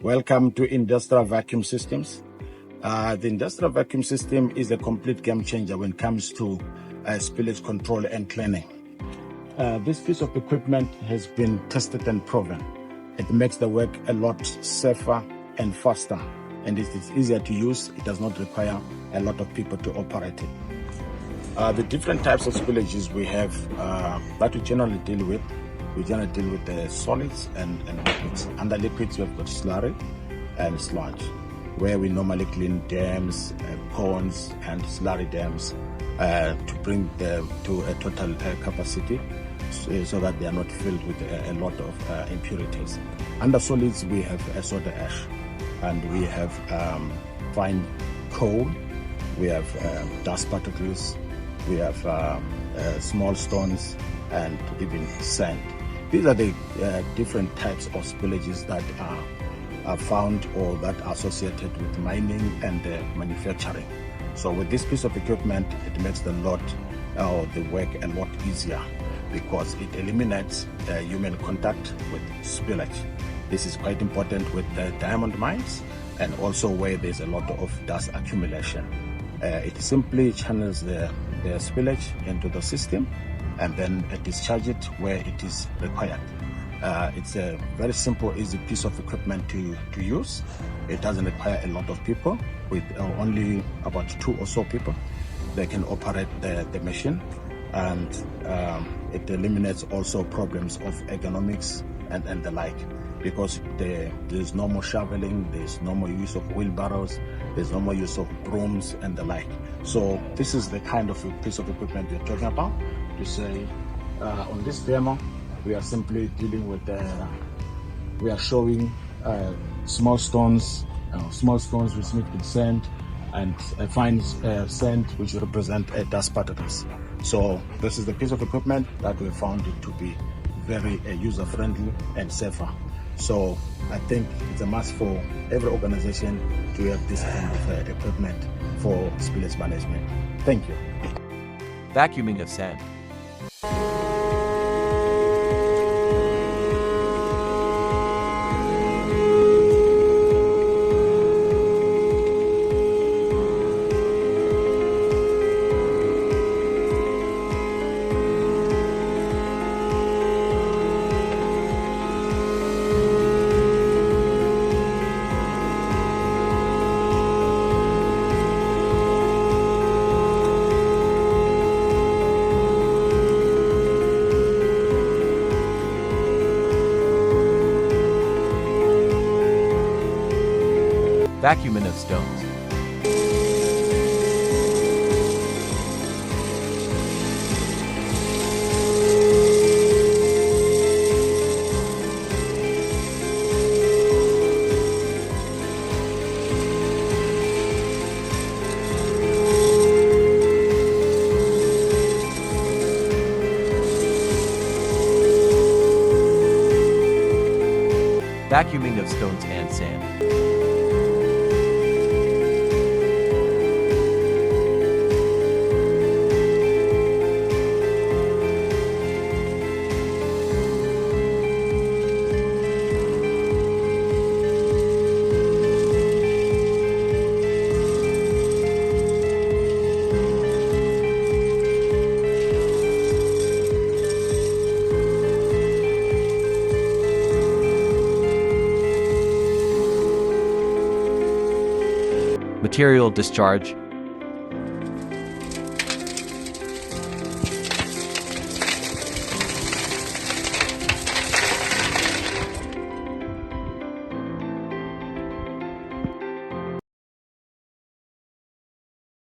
Welcome to Industrial Vacuum Systems. The Industrial Vacuum System is a complete game changer when it comes to spillage control and cleaning. This piece of equipment has been tested and proven. It makes the work a lot safer and faster, and it is easier to use. It does not require a lot of people to operate it. The different types of spillages we have that we generally deal with. We generally deal with the solids and liquids. Under liquids, we've got slurry and sludge, where we normally clean dams, ponds, and slurry dams to bring them to a total capacity so that they are not filled with a lot of impurities. Under solids, we have soda ash, and we have fine coal, we have dust particles, we have small stones, and even sand. These are the different types of spillages that are found or that are associated with mining and manufacturing. So with this piece of equipment, it makes the work a lot easier because it eliminates human contact with spillage. This is quite important with the diamond mines and also where there's a lot of dust accumulation. It simply channels the spillage into the system and then discharge it where it is required. It's a very simple, easy piece of equipment to use. It doesn't require a lot of people. With only about 2 or so people, they can operate the machine, and it eliminates also problems of ergonomics and the like, because there's no more shoveling, there's no more use of wheelbarrows, there's no more use of brooms and the like. So this is the kind of piece of equipment we're talking about. To say on this demo, we are simply dealing with we are showing small stones which mix with sand, and a fine sand which represent dust particles. So this is the piece of equipment that we found it to be very user friendly and safer. So I think it's a must for every organization to have this kind of equipment for spillage management. Thank you. Vacuuming of sand. Vacuuming of stones. Vacuuming of stones and sand. Material discharge.